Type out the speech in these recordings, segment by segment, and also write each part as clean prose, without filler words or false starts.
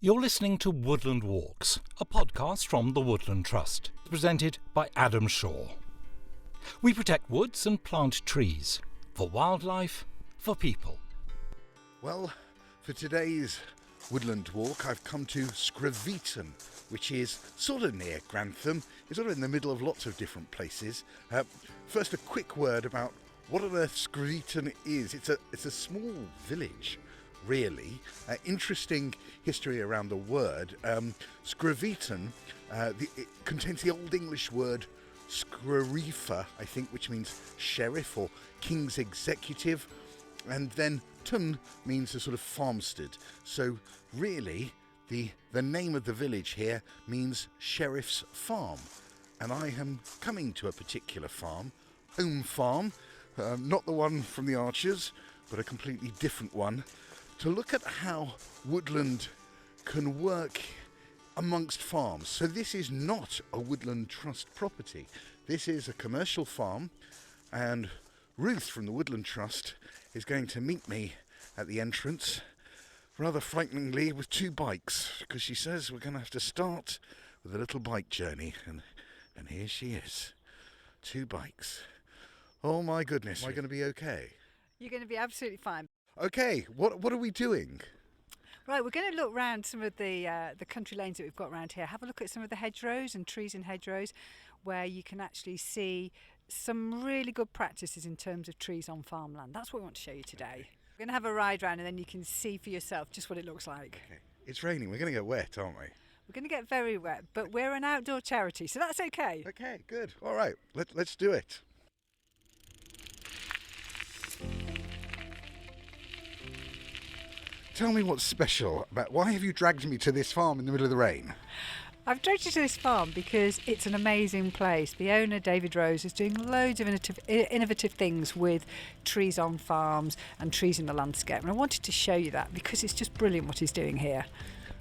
You're listening to Woodland Walks, a podcast from the Woodland Trust, presented by Adam Shaw. We protect woods and plant trees, for wildlife, for people. Well, for today's Woodland Walk, I've come to Screveton, which is sort of near Grantham. It's sort of in the middle of lots of different places. First, a quick word about what on earth Screveton is. It's a small village, really. Interesting history around the word. Screveton, it contains the Old English word screrefa, I think, which means sheriff or king's executive, and then tun means a sort of farmstead. So really, the name of the village here means sheriff's farm, and I am coming to a particular farm, home farm, not the one from the Archers, but a completely different one, to look at how Woodland can work amongst farms. So this is not a Woodland Trust property. This is a commercial farm, and Ruth from the Woodland Trust is going to meet me at the entrance, rather frighteningly, with two bikes, because she says we're going to have to start with a little bike journey, and here she is. Two bikes. Oh my goodness, am I going to be okay? You're going to be absolutely fine. Okay, what are we doing? Right, we're going to look round some of the country lanes that we've got around here. Have a look at some of the hedgerows and trees and hedgerows where you can actually see some really good practices in terms of trees on farmland. That's what we want to show you today. We're going to have a ride round and then you can see for yourself just what it looks like. Okay. It's raining, we're going to get wet, aren't we? We're going to get very wet, but we're an outdoor charity, so that's okay. Okay, good. All right, let's do it. Tell me what's special about, why have you dragged me to this farm in the middle of the rain? I've dragged you to this farm because it's an amazing place. The owner, David Rose, is doing loads of innovative things with trees on farms and trees in the landscape. And I wanted to show you that because it's just brilliant what he's doing here.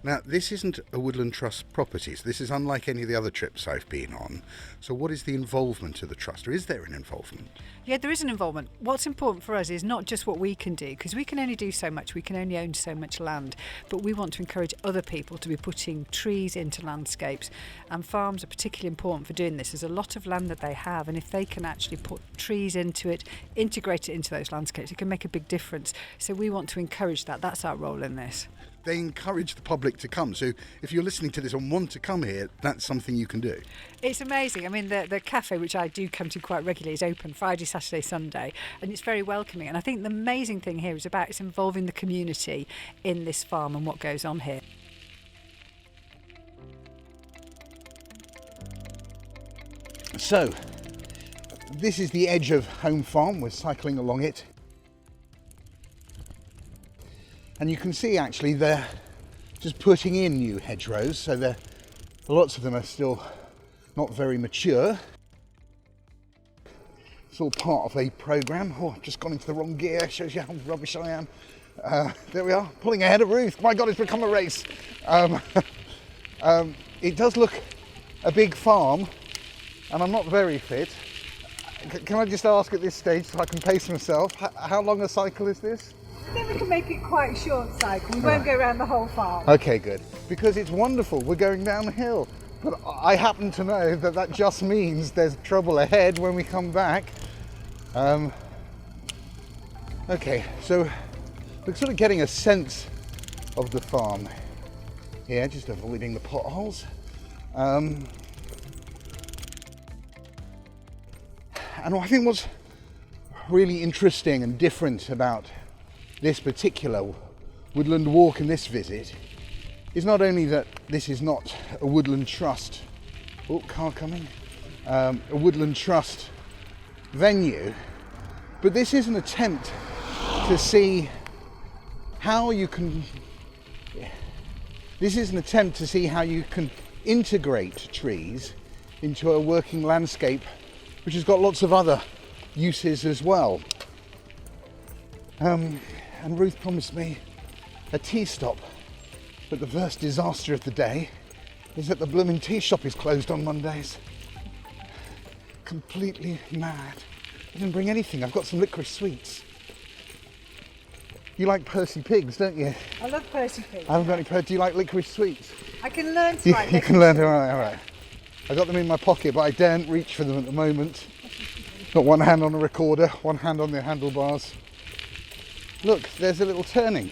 Now, this isn't a Woodland Trust property, so this is unlike any of the other trips I've been on. So what is the involvement of the Trust, or is there an involvement? Yeah, there is an involvement. What's important for us is not just what we can do, because we can only do so much, we can only own so much land, but we want to encourage other people to be putting trees into landscapes, and farms are particularly important for doing this. There's a lot of land that they have, and if they can actually put trees into it, integrate it into those landscapes, it can make a big difference. So we want to encourage that. That's our role in this. They encourage the public to come. So if you're listening to this and want to come here, that's something you can do. It's amazing. I mean, the cafe, which I do come to quite regularly, is open Friday, Saturday, Sunday, and it's very welcoming. And I think the amazing thing here is about it's involving the community in this farm and what goes on here. So, this is the edge of Home Farm. We're cycling along it. And you can see actually they're just putting in new hedgerows, so lots of them are still not very mature. It's all part of a programme. Oh, I've just gone into the wrong gear, shows you how rubbish I am. There we are, pulling ahead of Ruth. My God, it's become a race. It does look a big farm, and I'm not very fit. Can I just ask at this stage, so I can pace myself, how long a cycle is this? I think we can make it quite a short cycle. We won't go around the whole farm. Okay, good. Because it's wonderful. We're going down the hill. But I happen to know that just means there's trouble ahead when we come back. Okay, so we're sort of getting a sense of the farm here, just avoiding the potholes. And I think what's really interesting and different about this particular Woodland Walk and this visit is not only that this is not a Woodland Trust, car coming, a Woodland Trust venue, but this is an attempt to see how you can, integrate trees into a working landscape which has got lots of other uses as well. And Ruth promised me a tea stop, but the first disaster of the day is that the blooming tea shop is closed on Mondays. Completely mad. I didn't bring anything. I've got some licorice sweets. You like Percy pigs, don't you? I love Percy pigs. I haven't got any Percy. Do you like licorice sweets? I can learn to You, like you can learn. All right. I got them in my pocket, but I daren't reach for them at the moment. Got one hand on the recorder, one hand on the handlebars. Look, there's a little turning.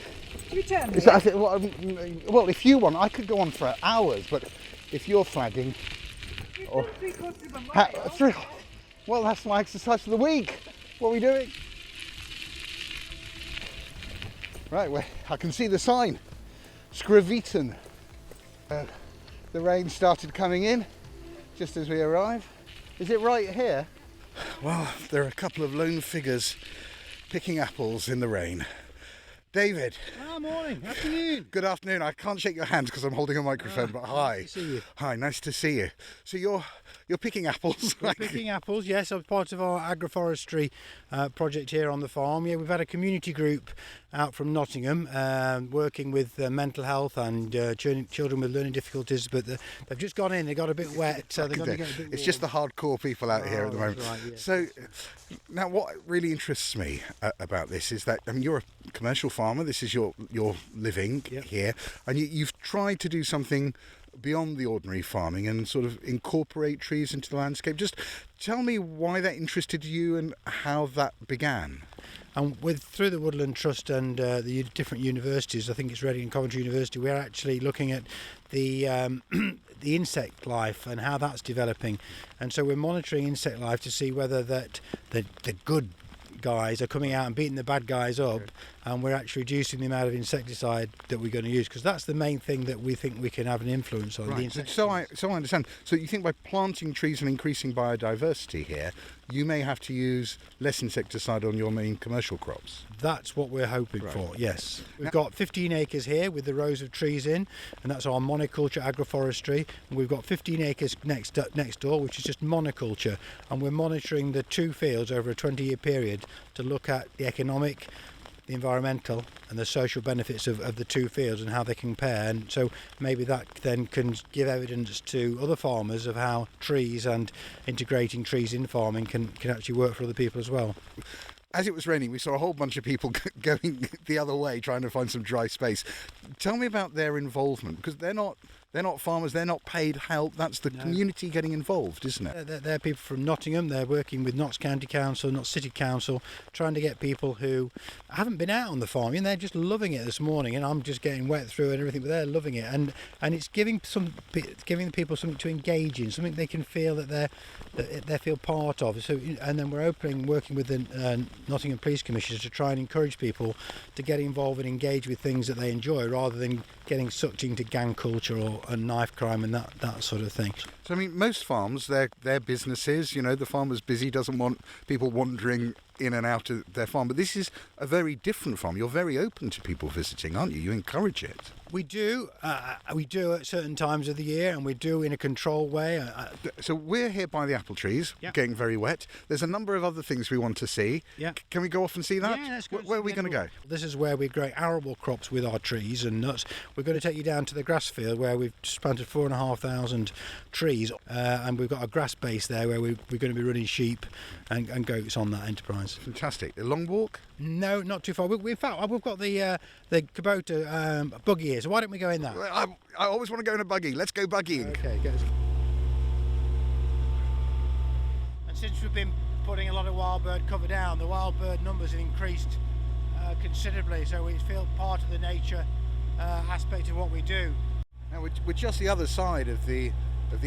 You turn me. Well, if you want, I could go on for hours, but if you're flagging... You've done 3/4 of a mile. Well, that's my exercise for the week. What are we doing? Right, well, I can see the sign. Scriveton. The rain started coming in just as we arrive. Is it right here? Well, there are a couple of lone figures picking apples in the rain. David. Morning, afternoon. Good afternoon. I can't shake your hand because I'm holding a microphone, but hi. Nice to see you. Hi, nice to see you. So you're picking apples. We're picking apples, yes. I'm part of our agroforestry project here on the farm. Yeah, we've had a community group out from Nottingham working with mental health and children with learning difficulties, but they've just gone in. They got a bit wet, so they're going to get a bit warm. It's just the hardcore people out here at the moment. Right, yeah. So now, what really interests me about this is that you're a commercial farmer. This is your living here, and you've tried to do something beyond the ordinary farming and sort of incorporate trees into the landscape. Just tell me why that interested you and how that began. And through the Woodland Trust and the different universities, I think it's Reading and Coventry University, we're actually looking at the the insect life and how that's developing. And so we're monitoring insect life to see whether that the good guys are coming out and beating the bad guys up, and we're actually reducing the amount of insecticide that we're going to use, because that's the main thing that we think we can have an influence on. Right. So I understand. So you think by planting trees and increasing biodiversity here, you may have to use less insecticide on your main commercial crops? That's what we're hoping for, yes. We've got 15 acres here with the rows of trees in, and that's our monoculture agroforestry. And we've got 15 acres next door, which is just monoculture. And we're monitoring the two fields over a 20-year period to look at the economic, the environmental and the social benefits of the two fields and how they compare. And so maybe that then can give evidence to other farmers of how trees and integrating trees in farming can actually work for other people as well. As it was raining, we saw a whole bunch of people going the other way, trying to find some dry space. Tell me about their involvement, because they're not farmers, they're not paid help. That's the community getting involved, isn't it? They're people from Nottingham. They're working with Notts County Council, Notts City Council, trying to get people who haven't been out on the farm, and they're just loving it this morning. And I'm just getting wet through and everything, but they're loving it. And it's giving the people something to engage in, something they can feel that they feel part of. So, and then we're working with the Nottingham Police Commissioners to try and encourage people to get involved and engage with things that they enjoy, rather than getting sucked into gang culture or knife crime and that sort of thing. So I mean, most farms, they're businesses. You know, the farmer's busy, doesn't want people wandering in and out of their farm. But this is a very different farm. You're very open to people visiting, aren't you? You encourage it. We do. We do at certain times of the year, and we do in a controlled way. So we're here by the apple trees, getting very wet. There's a number of other things we want to see. Yeah. Can we go off and see that? Yeah, let's go. Where are we going to go? This is where we grow arable crops with our trees and nuts. We're going to take you down to the grass field where we've just planted 4,500 trees, and we've got a grass base there where we're going to be running sheep and goats on that enterprise. Fantastic. A long walk? No, not too far. In fact, we've got the Kubota buggy here, so why don't we go in that? I always want to go in a buggy. Let's go buggying. Okay, go. And since we've been putting a lot of wild bird cover down, the wild bird numbers have increased considerably, so we feel part of the nature aspect of what we do. Now we're just the other side of the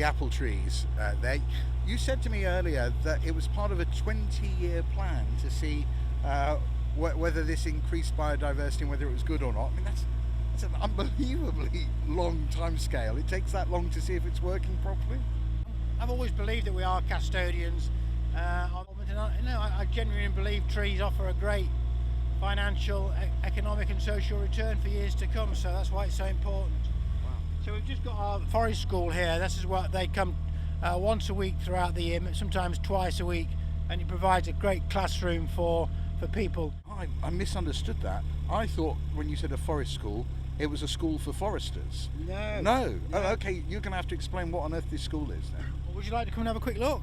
apple trees there. You said to me earlier that it was part of a 20-year plan to see whether this increased biodiversity and whether it was good or not. I mean, that's an unbelievably long time scale. It takes that long to see if it's working properly. I've always believed that we are custodians. I genuinely believe trees offer a great financial, economic and social return for years to come, so that's why it's so important. Wow. So we've just got our forest school here. This is what they come once a week throughout the year, sometimes twice a week, and it provides a great classroom for people. I misunderstood that. I thought when you said a forest school, it was a school for foresters. No. Oh, okay, you're going to have to explain what on earth this school is then. Well, would you like to come and have a quick look?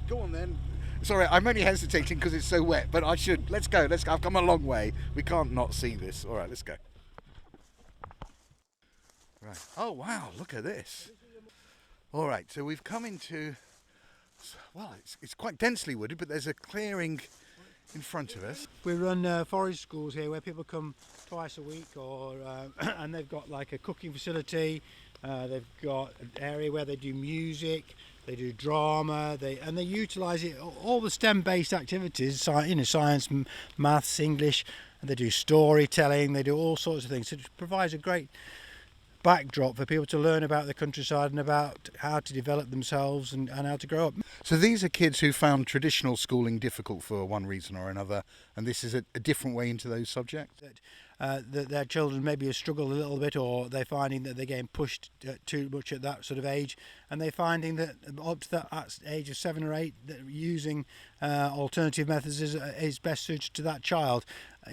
Go on then. Sorry, I'm only hesitating because it's so wet, but I should. Let's go. I've come a long way. We can't not see this. All right, let's go. Right. Oh, wow, look at this. All right, so we've come into, well, it's quite densely wooded, but there's a clearing in front of us. We run forest schools here where people come twice a week, and they've got like a cooking facility. They've got an area where they do music, they do drama, they utilise it, all the STEM-based activities, science, maths, English, and they do storytelling, they do all sorts of things. So it provides a great backdrop for people to learn about the countryside and about how to develop themselves and how to grow up. So these are kids who found traditional schooling difficult for one reason or another, and this is a different way into those subjects? That their children maybe struggle a little bit, or they're finding that they're getting pushed too much at that sort of age, and they're finding that up to that age of 7 or 8 that using alternative methods is best suited to that child.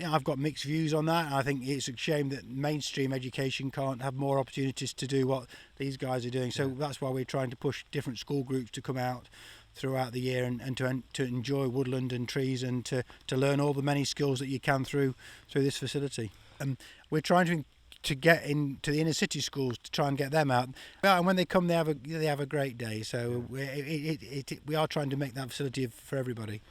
I've got mixed views on that. I think it's a shame that mainstream education can't have more opportunities to do what these guys are doing. So that's why we're trying to push different school groups to come out throughout the year and to enjoy woodland and trees and to learn all the many skills that you can through this facility. We're trying to get into the inner city schools to try and get them out. And when they come, they have a great day. So we are trying to make that facility for everybody.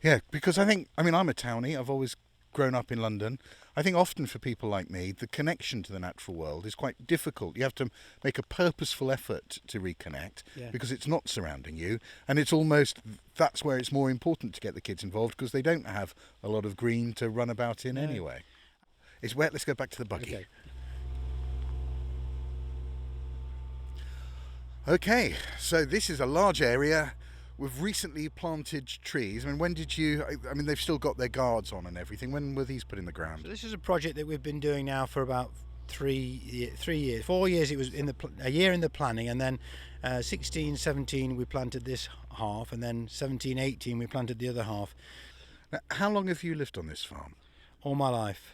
Yeah, because I'm a townie. I've always grown up in London. I think often for people like me, the connection to the natural world is quite difficult. You have to make a purposeful effort to reconnect because it's not surrounding you, and that's where it's more important to get the kids involved because they don't have a lot of green to run about in anyway. It's wet. Let's go back to the buggy. Okay, so this is a large area. We've recently planted trees. when did you... they've still got their guards on and everything. When were these put in the ground? So this is a project that we've been doing now for about 3 years. 4 years it was a year in the planning, and then 16, 17 we planted this half, and then 17, 18 we planted the other half. Now, how long have you lived on this farm? All my life.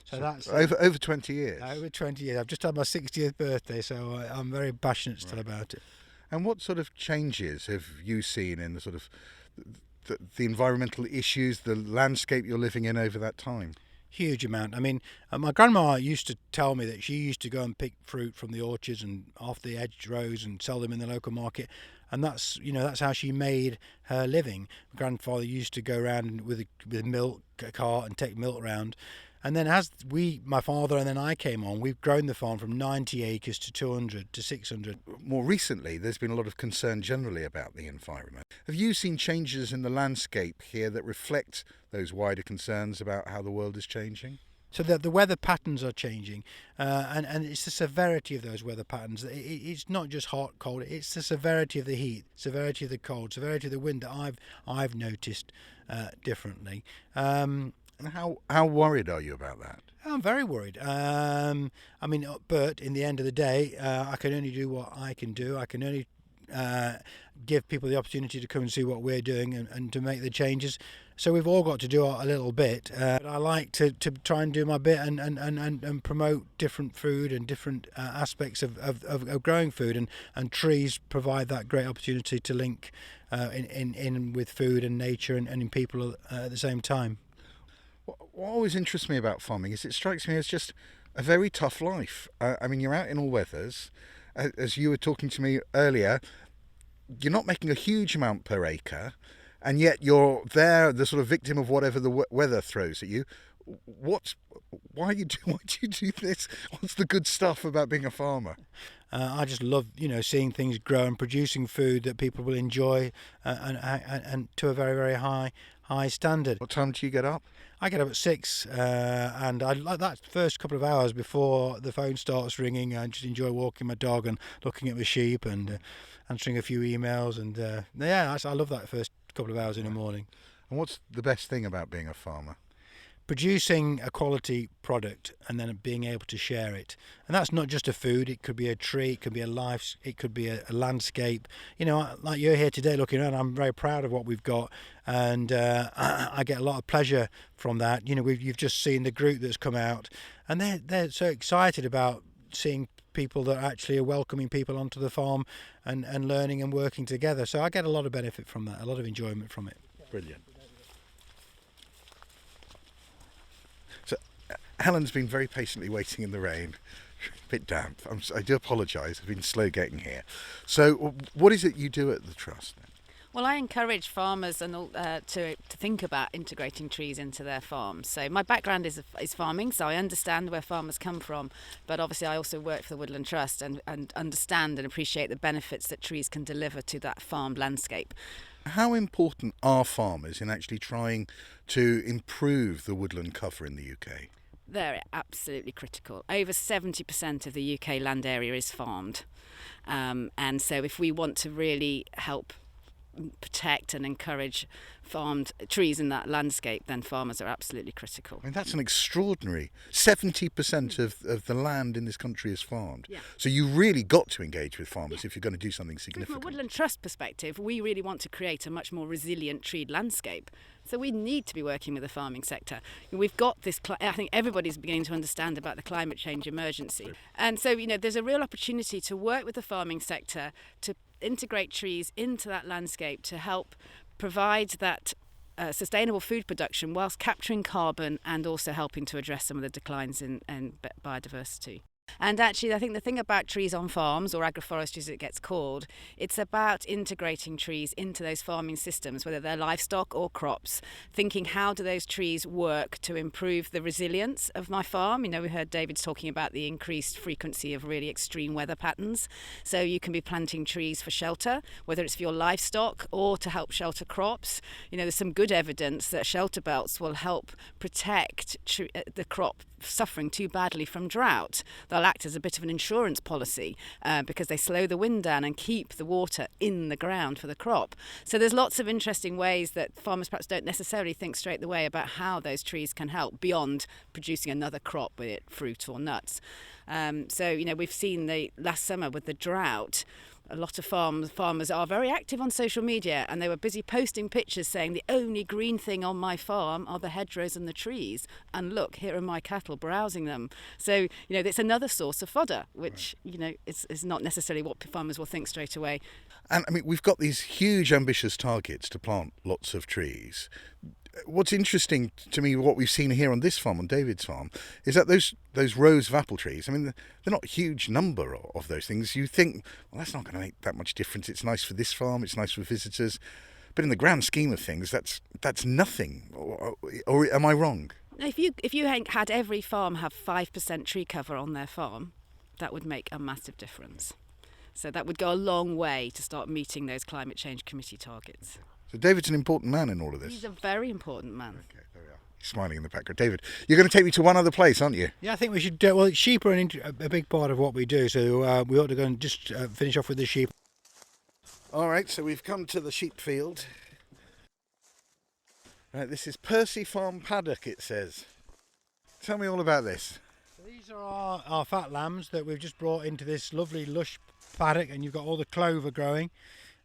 So that's over 20 years? Over 20 years. I've just had my 60th birthday, so I'm very passionate still about it. And what sort of changes have you seen in the sort of the environmental issues, the landscape you're living in over that time? Huge amount. My grandma used to tell me that she used to go and pick fruit from the orchards and off the edge rows and sell them in the local market, and that's how she made her living. My grandfather used to go around with a milk cart and take milk round. And then as my father and then I came on, we've grown the farm from 90 acres to 200 to 600. More recently, there's been a lot of concern generally about the environment. Have you seen changes in the landscape here that reflect those wider concerns about how the world is changing? So the weather patterns are changing, and it's the severity of those weather patterns. It's not just hot, cold. It's the severity of the heat, severity of the cold, severity of the wind that I've noticed differently. And how worried are you about that? I'm very worried. But in the end of the day, I can only do what I can do. I can only give people the opportunity to come and see what we're doing and to make the changes. So we've all got to do a little bit. I like to try and do my bit and promote different food and different aspects of growing food, and trees provide that great opportunity to link in with food and nature and in people at the same time. What always interests me about farming is it strikes me as just a very tough life. You're out in all weathers. As you were talking to me earlier, you're not making a huge amount per acre, and yet you're there, the sort of victim of whatever the weather throws at you. Why do you do this? What's the good stuff about being a farmer? I just love, seeing things grow and producing food that people will enjoy, and to a very, very high standard. What time do you get up? I get up at 6, and I like that first couple of hours before the phone starts ringing. I just enjoy walking my dog and looking at my sheep and answering a few emails, and I love that first couple of hours in the morning. And what's the best thing about being a farmer? Producing a quality product and then being able to share it. And that's not just a food, it could be a tree, it could be a life, it could be a landscape. Like you're here today looking around, I'm very proud of what we've got, and I get a lot of pleasure from that. You've just seen the group that's come out, and they're so excited about seeing people that actually are welcoming people onto the farm and learning and working together. So I get a lot of benefit from that, a lot of enjoyment from it. Brilliant. So Helen's been very patiently waiting in the rain. A bit damp. I do apologise. I've been slow getting here. So what is it you do at the Trust? Well, I encourage farmers and to think about integrating trees into their farms. So my background is farming, so I understand where farmers come from. But obviously I also work for the Woodland Trust and understand and appreciate the benefits that trees can deliver to that farmed landscape. How important are farmers in actually trying to improve the woodland cover in the UK? They're absolutely critical. Over 70% of the UK land area is farmed. And so if we want to really help protect and encourage farmed trees in that landscape, then farmers are absolutely critical. I mean, that's an extraordinary 70% of the land in this country is farmed. Yeah. So you really got to engage with farmers if you're going to do something From significant. a Woodland Trust perspective, we really want to create a much more resilient treed landscape. So we need to be working with the farming sector. We've got this, I think everybody's beginning to understand about the climate change emergency. And so, there's a real opportunity to work with the farming sector to integrate trees into that landscape to help provide that sustainable food production whilst capturing carbon and also helping to address some of the declines in biodiversity. And actually, I think the thing about trees on farms, or agroforestry as it gets called, it's about integrating trees into those farming systems, whether they're livestock or crops, thinking how do those trees work to improve the resilience of my farm. We heard David's talking about the increased frequency of really extreme weather patterns. So you can be planting trees for shelter, whether it's for your livestock or to help shelter crops. There's some good evidence that shelter belts will help protect the crop suffering too badly from drought. They'll act as a bit of an insurance policy because they slow the wind down and keep the water in the ground for the crop. So there's lots of interesting ways that farmers perhaps don't necessarily think straight away about how those trees can help beyond producing another crop, be it fruit or nuts. So we've seen last summer with the drought, a lot of farmers are very active on social media, and they were busy posting pictures saying the only green thing on my farm are the hedgerows and the trees, and look, here are my cattle browsing them. So it's another source of fodder, which is not necessarily what farmers will think straight away. And I mean, we've got these huge ambitious targets to plant lots of trees. What's interesting to me, what we've seen here on this farm, on David's farm, is that those rows of apple trees, I mean, they're not a huge number of those things. You think, well, that's not going to make that much difference. It's nice for this farm, it's nice for visitors. But in the grand scheme of things, that's nothing. Or am I wrong? If you had every farm have 5% tree cover on their farm, that would make a massive difference. So that would go a long way to start meeting those climate change committee targets. So David's an important man in all of this. He's a very important man. Okay, there we are. He's smiling in the background. David, you're going to take me to one other place, aren't you? Yeah, I think we should. Well, sheep are a big part of what we do, so we ought to go and just finish off with the sheep. All right, so we've come to the sheep field. Right, this is Percy Farm Paddock, it says. Tell me all about this. So these are our fat lambs that we've just brought into this lovely lush paddock, and you've got all the clover growing.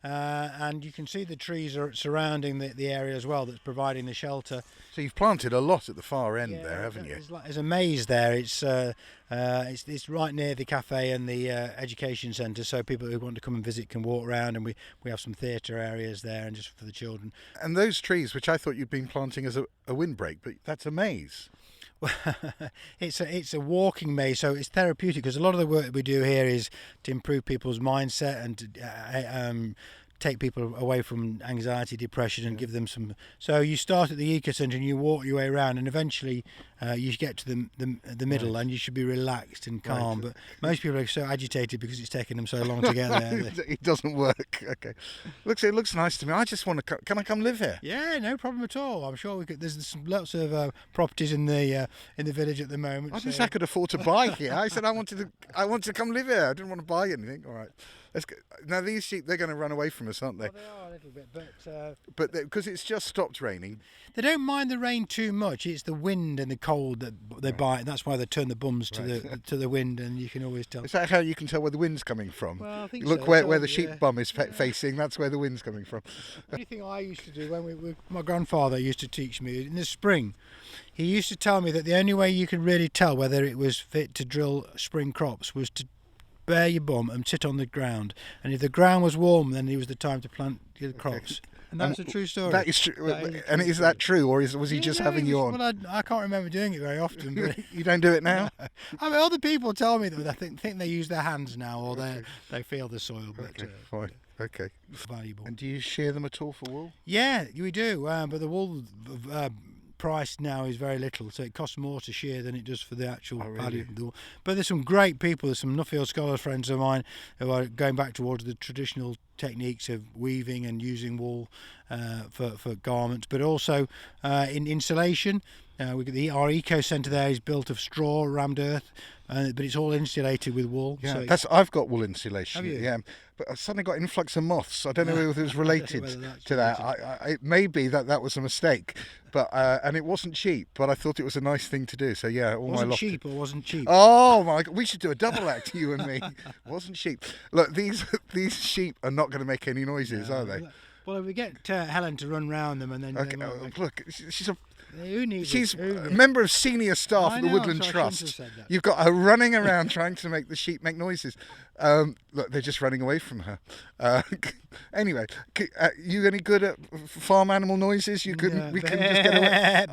And you can see the trees are surrounding the area as well, that's providing the shelter. So you've planted a lot at the far end there, haven't you? There's a maze there. It's right near the cafe and the education centre, so people who want to come and visit can walk around, and we have some theatre areas there and just for the children. And those trees, which I thought you'd been planting as a windbreak, but that's a maze. It's a walking maze, so it's therapeutic, because a lot of the work that we do here is to improve people's mindset and to take people away from anxiety, depression, and give them some. So you start at the eco centre and you walk your way around, and eventually you get to the middle, and you should be relaxed and calm. But most people are so agitated because it's taken them so long to get there. It doesn't work. Okay, it looks nice to me. I just want to. Can I come live here? Yeah, no problem at all. I'm sure we could. There's lots of properties in the village at the moment. I just I could afford to buy here. I said I wanted to come live here. I didn't want to buy anything. All right. Let's go. Now these sheep, they're going to run away from us, aren't they? Well, they are a little bit, but because it's just stopped raining. They don't mind the rain too much. It's the wind and the cold that they bite. That's why they turn the bums to the wind, and you can always tell. Is that how you can tell where the wind's coming from? Well, I think Look so. where the sheep bum is facing. That's where the wind's coming from. The only thing I used to do when my grandfather used to teach me in the spring, he used to tell me that the only way you could really tell whether it was fit to drill spring crops was to bare your bum and sit on the ground, and if the ground was warm, then it was the time to plant your crops. And that's a true story. That is true. And is story. that true, or was he just having you on? Well, I can't remember doing it very often. But You don't do it now? I mean, other people tell me that I think they use their hands now, or they feel the soil. But Okay, fine. Okay. valuable. And do you shear them at all for wool? Yeah, we do. But the wool price now is very little, so it costs more to shear than it does for the actual value of the wool. But there's some great people. There's some Nuffield Scholar friends of mine who are going back towards the traditional techniques of weaving and using wool for garments, but also in insulation. We've got our eco centre there is built of straw, rammed earth, but it's all insulated with wool. Yeah, so I've got wool insulation. Have you? Yeah, but I suddenly got influx of moths. I don't know if it was related to that. It may be that was a mistake, but and it wasn't cheap. But I thought it was a nice thing to do. So yeah, all wasn't my cheap or wasn't cheap. Oh my God, we should do a double act, you and me. Wasn't cheap. Look, these sheep are not going to make any noises, are they? Well, if we get Helen to run round them and then. Okay, look, she's a a member of senior staff at the Woodland so Trust. You've got her running around trying to make the sheep make noises. Look, they're just running away from her. Anyway, you any good at farm animal noises? We can just get away.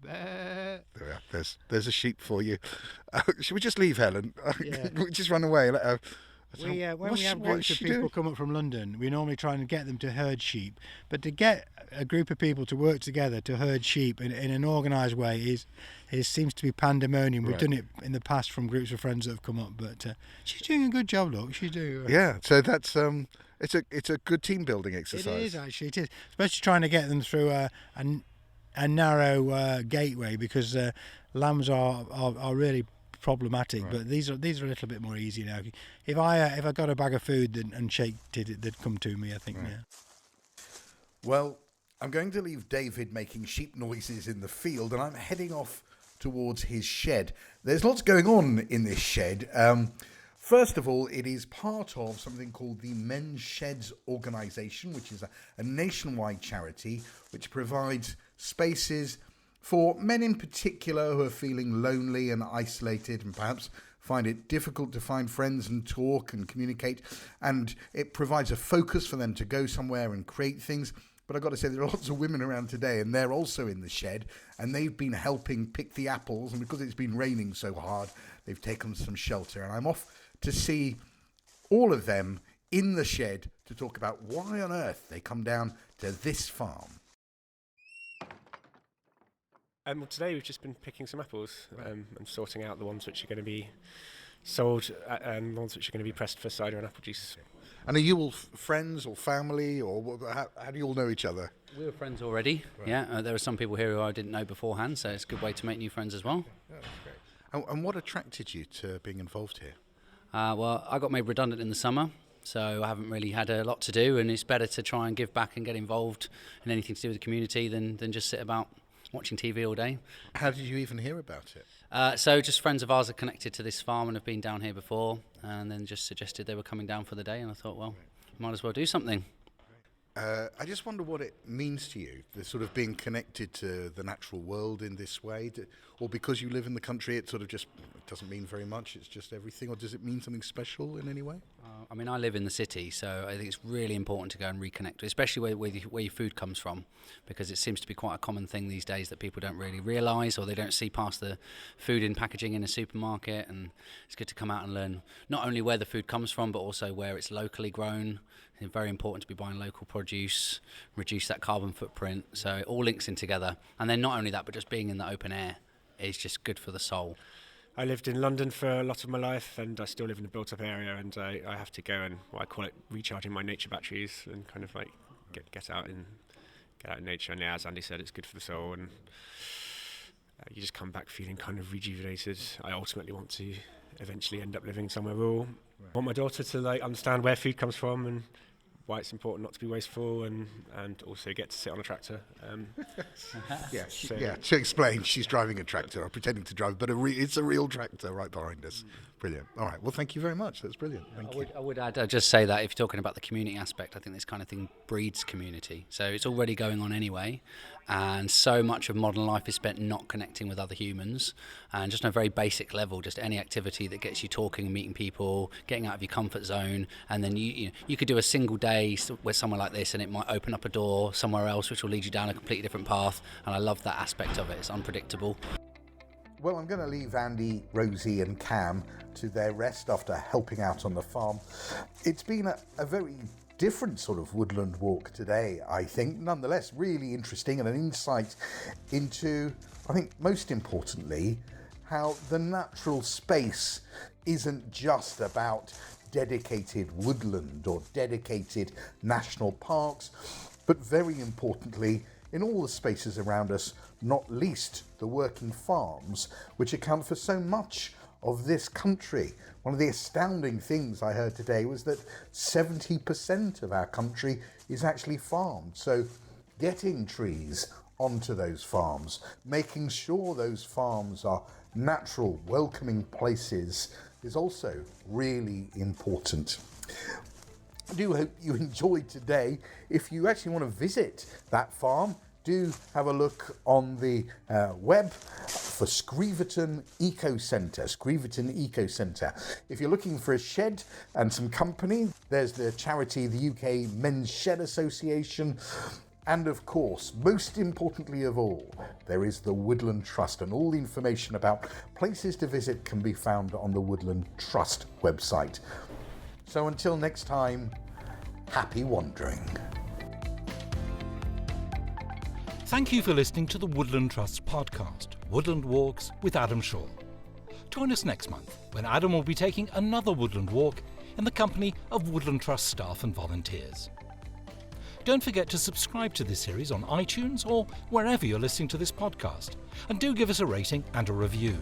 There we are. There's a sheep for you. Should we just leave Helen? Yeah. We just run away. Let her. When we have groups of people come up from London, we normally try and get them to herd sheep. But to get a group of people to work together to herd sheep in an organised way seems to be pandemonium. We've done it in the past from groups of friends that have come up, but she's doing a good job. Look, she's doing. Yeah, so that's it's a good team building exercise. It is actually. It is, especially trying to get them through a narrow gateway because lambs are really problematic, but these are a little bit more easy now. If I got a bag of food and shaked it, they'd come to me, I think. Right. Yeah. Well, I'm going to leave David making sheep noises in the field, and I'm heading off towards his shed. There's lots going on in this shed. First of all, it is part of something called the Men's Sheds Organisation, which is a nationwide charity which provides spaces for men in particular who are feeling lonely and isolated and perhaps find it difficult to find friends and talk and communicate, and it provides a focus for them to go somewhere and create things. But I've got to say, there are lots of women around today, and they're also in the shed, and they've been helping pick the apples, and because it's been raining so hard, they've taken some shelter. And I'm off to see all of them in the shed to talk about why on earth they come down to this farm. Well, today we've just been picking some apples and sorting out the ones which are going to be sold and the ones which are going to be pressed for cider and apple juice. And are you all friends or family, or how do you all know each other? We were friends already, yeah. There are some people here who I didn't know beforehand, so it's a good way to make new friends as well. Yeah, that's great. And what attracted you to being involved here? Well, I got made redundant in the summer, so I haven't really had a lot to do, and it's better to try and give back and get involved in anything to do with the community than just sit about watching TV all day. How did you even hear about it? So just friends of ours are connected to this farm and have been down here before, and then just suggested they were coming down for the day, and I thought, well, might as well do something. I just wonder what it means to you, the sort of being connected to the natural world in this way, or because you live in the country, it sort of just doesn't mean very much, it's just everything, or does it mean something special in any way? I mean, I live in the city, so I think it's really important to go and reconnect, especially where your food comes from, because it seems to be quite a common thing these days that people don't really realise, or they don't see past the food in packaging in a supermarket, and it's good to come out and learn not only where the food comes from, but also where it's locally grown. It's very important to be buying local produce, reduce that carbon footprint, so it all links in together. And then not only that, but just being in the open air is just good for the soul. I lived in London for a lot of my life, and I still live in a built-up area, and I have to go and, what I call it, recharging my nature batteries and kind of like get out in nature. And yeah, as Andy said, it's good for the soul, and you just come back feeling kind of rejuvenated. I ultimately want to eventually end up living somewhere rural. I want my daughter to like understand where food comes from and why it's important not to be wasteful, and also get to sit on a tractor. To explain, she's driving a tractor, or pretending to drive, but it's a real tractor right behind us. Brilliant. All right, well, thank you very much. That's brilliant. Thank you. I would add, I'd just say that if you're talking about the community aspect, I think this kind of thing breeds community. So it's already going on anyway, and so much of modern life is spent not connecting with other humans, and just on a very basic level, just any activity that gets you talking and meeting people, getting out of your comfort zone, and then you could do a single day day with somewhere like this, and it might open up a door somewhere else which will lead you down a completely different path, and I love that aspect of it. It's unpredictable. Well, I'm going to leave Andy, Rosie and Cam to their rest after helping out on the farm. It's been a very different sort of woodland walk today, I think. Nonetheless, really interesting and an insight into, I think most importantly, how the natural space isn't just about dedicated woodland or dedicated national parks, but very importantly, in all the spaces around us, not least the working farms, which account for so much of this country. One of the astounding things I heard today was that 70% of our country is actually farmed. So getting trees onto those farms, making sure those farms are natural, welcoming places is also really important. I do hope you enjoyed today. If you actually want to visit that farm, do have a look on the web for Screeverton Eco Centre. Screeverton Eco Centre. If you're looking for a shed and some company, there's the charity, the UK Men's Shed Association. And of course, most importantly of all, there is the Woodland Trust, and all the information about places to visit can be found on the Woodland Trust website. So until next time, happy wandering. Thank you for listening to the Woodland Trust podcast, Woodland Walks with Adam Shaw. Join us next month when Adam will be taking another woodland walk in the company of Woodland Trust staff and volunteers. Don't forget to subscribe to this series on iTunes or wherever you're listening to this podcast, and do give us a rating and a review.